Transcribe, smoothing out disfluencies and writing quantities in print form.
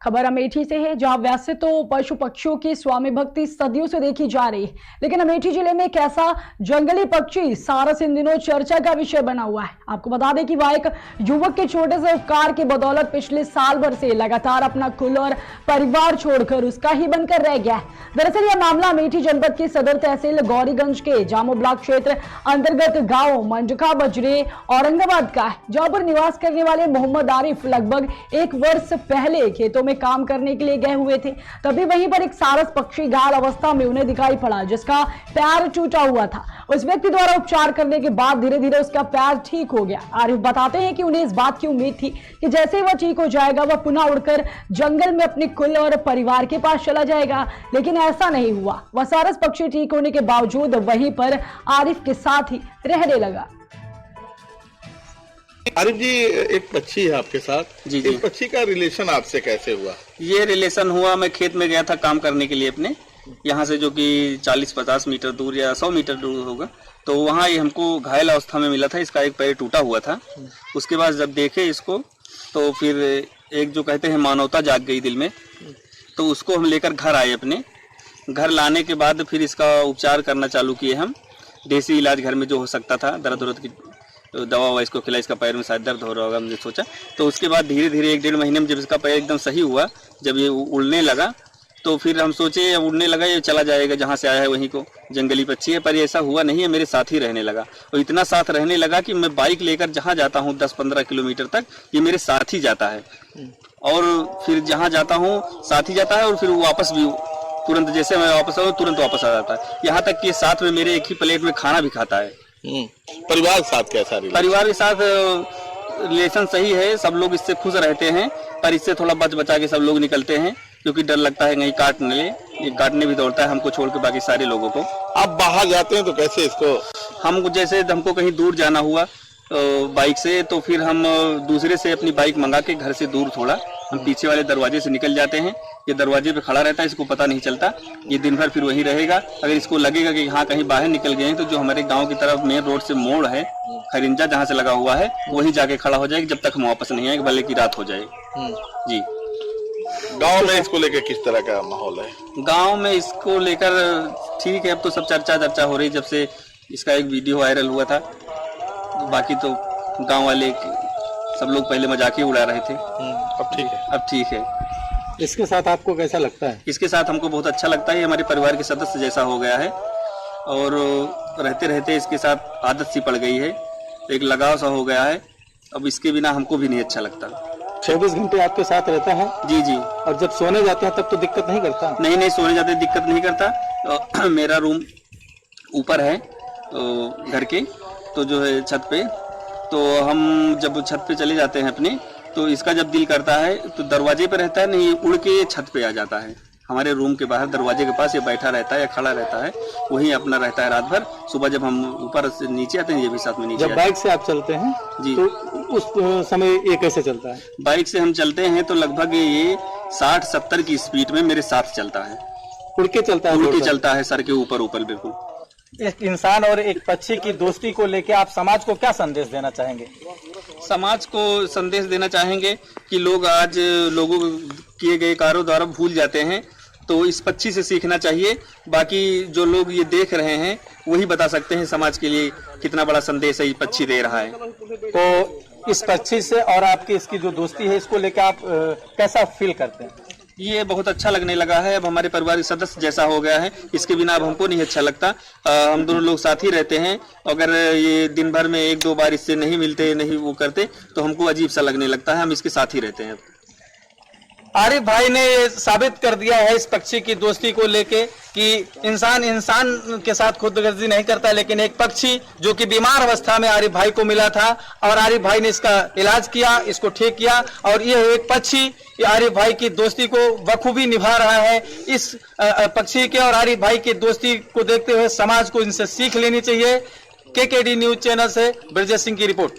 खबर अमेठी से है, जहां वैसे तो पशु पक्षियों की स्वामी भक्ति सदियों से देखी जा रही है, लेकिन अमेठी जिले में एक ऐसा जंगली पक्षी सारस इन दिनों चर्चा का विषय बना हुआ है। आपको बता दें कि वह एक युवक के छोटे से उपकार की बदौलत पिछले साल भर से लगातार अपना कुल और परिवार छोड़कर उसका ही बनकर रह गया है। दरअसल यह मामला अमेठी जनपद की सदर तहसील गौरीगंज के जामो ब्लॉक क्षेत्र अंतर्गत गांव मंडका बजरे औरंगाबाद का है, जहां पर निवास करने वाले मोहम्मद आरिफ लगभग 1 वर्ष पहले खेतों में काम करने के लिए गए हुए थे। तभी वहीं पर एक सारस पक्षी घायल अवस्था में उन्हें दिखाई पड़ा, जिसका पैर टूटा हुआ था। उस व्यक्ति द्वारा उपचार करने के बाद धीरे धीरे उसका पैर ठीक हो गया। आरिफ बताते हैं कि उन्हें इस बात की उम्मीद थी कि जैसे ही वह ठीक हो जाएगा वह पुनः उड़कर जंगल में अपने कुल और परिवार के पास चला जाएगा, लेकिन ऐसा नहीं हुआ। वह सारस पक्षी ठीक होने के बावजूद वहीं पर आरिफ के साथ ही रहने लगा। आरिफ जी, एक पक्षी है आपके साथ। जी। इस पक्षी का रिलेशन आपसे कैसे हुआ? ये रिलेशन हुआ, मैं खेत में गया था काम करने के लिए अपने, यहाँ से जो कि 40-50 मीटर दूर या 100 मीटर दूर होगा। तो वहाँ ये हमको घायल अवस्था में मिला था, इसका एक पैर टूटा हुआ था। उसके बाद जब देखे इसको तो फिर एक जो कहते हैं मानवता जाग गई दिल में, तो उसको हम लेकर घर आए। अपने घर लाने के बाद फिर इसका उपचार करना चालू किए हम। देसी इलाज घर में जो हो सकता था, दर्द की दवा ववा इसको खिलाई, इसका पैर में शायद दर्द हो रहा होगा हमने सोचा। तो उसके बाद धीरे धीरे 1-1.5 महीने में जब इसका पैर एकदम सही हुआ, जब ये उड़ने लगा, तो फिर हम सोचे उड़ने लगा, ये चला जाएगा जहाँ से आया है वहीं को, जंगली पक्षी है। पर ऐसा हुआ नहीं है, मेरे साथ ही रहने लगा। और इतना साथ रहने लगा कि मैं बाइक लेकर जहाँ जाता हूँ 10-15 किलोमीटर तक, ये मेरे साथ ही जाता है। और फिर जहाँ जाता हूँ साथ ही जाता है, और फिर वापस भी तुरंत, जैसे मैं वापस आऊँ तुरंत वापस आ जाता है। यहाँ तक कि साथ में मेरे एक ही प्लेट में खाना भी खाता है। परिवार के साथ कैसा रिलेशन? परिवार के साथ रिलेशन सही है, सब लोग इससे खुश रहते हैं। पर इससे थोड़ा बच बचा के सब लोग निकलते हैं, क्योंकि डर लगता है कहीं काट न ले। ये काटने भी दौड़ता है हमको छोड़ के बाकी सारे लोगों को। आप बाहर जाते हैं तो कैसे इसको? हम जैसे हमको कहीं दूर जाना हुआ बाइक से, तो फिर हम दूसरे से अपनी बाइक मंगा के घर से दूर थोड़ा हम पीछे वाले दरवाजे से निकल जाते हैं। ये दरवाजे पे खड़ा रहता है, इसको पता नहीं चलता, ये दिन भर फिर वहीं रहेगा। अगर इसको लगेगा कि हाँ कहीं बाहर निकल गए हैं, तो जो हमारे गांव की तरफ मेन रोड से मोड़ है, खरिंजा जहाँ से लगा हुआ है, वहीं जाके खड़ा हो जाएगा जब तक हम वापस नहीं आएंगे, भले की रात हो जाए। जी। गांव में इसको लेकर किस तरह का माहौल है? गांव में इसको लेकर ठीक है, अब तो सब चर्चा हो रही, जब से इसका एक वीडियो वायरल हुआ था। बाकी तो गांव वाले सब लोग पहले मजाक ही उड़ा रहे थे। अब ठीक है? अब ठीक है। इसके साथ आपको कैसा लगता है? इसके साथ हमको बहुत अच्छा लगता है, ये हमारे परिवार के सदस्य जैसा हो गया है, और रहते रहते इसके साथ आदत सी पड़ गई है, एक लगाव सा हो गया है। अब इसके बिना हमको भी नहीं अच्छा लगता। 24 घंटे आपके साथ रहता है? जी जी। और जब सोने जाते हैं तब तो दिक्कत नहीं करता? नहीं, सोने जाते दिक्कत नहीं करता। मेरा रूम ऊपर है घर के, तो जो है छत पे, तो हम जब छत पे चले जाते हैं अपने, तो इसका जब दिल करता है तो दरवाजे पे रहता है, नहीं उड़ के छत पे आ जाता है। हमारे रूम के बाहर दरवाजे के पास ये बैठा रहता है या खड़ा रहता है, वहीं अपना रहता है रात भर। सुबह जब हम ऊपर से नीचे आते हैं, ये भी साथ में नीचे। जब बाइक से आप चलते हैं जी, तो उस समय ये कैसे चलता है? बाइक से हम चलते हैं तो लगभग ये 60-70 की स्पीड में मेरे साथ चलता है। उड़ के चलता है? उड़ के चलता है, सर के ऊपर बिल्कुल। एक इंसान और एक पक्षी की दोस्ती को लेकर आप समाज को क्या संदेश देना चाहेंगे? समाज को संदेश देना चाहेंगे कि लोग आज लोगों किए गए कार्यों द्वारा भूल जाते हैं, तो इस पक्षी से सीखना चाहिए। बाकी जो लोग ये देख रहे हैं वही बता सकते हैं समाज के लिए कितना बड़ा संदेश है ये पक्षी दे रहा है। तो इस पक्षी से और आपकी इसकी जो दोस्ती है, इसको लेकर आप कैसा फील करते हैं? ये बहुत अच्छा लगने लगा है, अब हमारे परिवार के सदस्य जैसा हो गया है। इसके बिना अब हमको नहीं अच्छा लगता। हम दोनों लोग साथ ही रहते हैं। अगर ये दिन भर में 1-2 बार इससे नहीं मिलते, नहीं वो करते, तो हमको अजीब सा लगने लगता है। हम इसके साथ ही रहते हैं। आरिफ भाई ने ये साबित कर दिया है इस पक्षी की दोस्ती को लेके कि इंसान के साथ खुदगर्जी नहीं करता, लेकिन एक पक्षी जो कि बीमार अवस्था में आरिफ भाई को मिला था, और आरिफ भाई ने इसका इलाज किया, इसको ठीक किया, और ये एक पक्षी आरिफ भाई की दोस्ती को बखूबी निभा रहा है। इस पक्षी के और आरिफ भाई की दोस्ती को देखते हुए समाज को इनसे सीख लेनी चाहिए। KKD न्यूज चैनल से ब्रजेश सिंह की रिपोर्ट।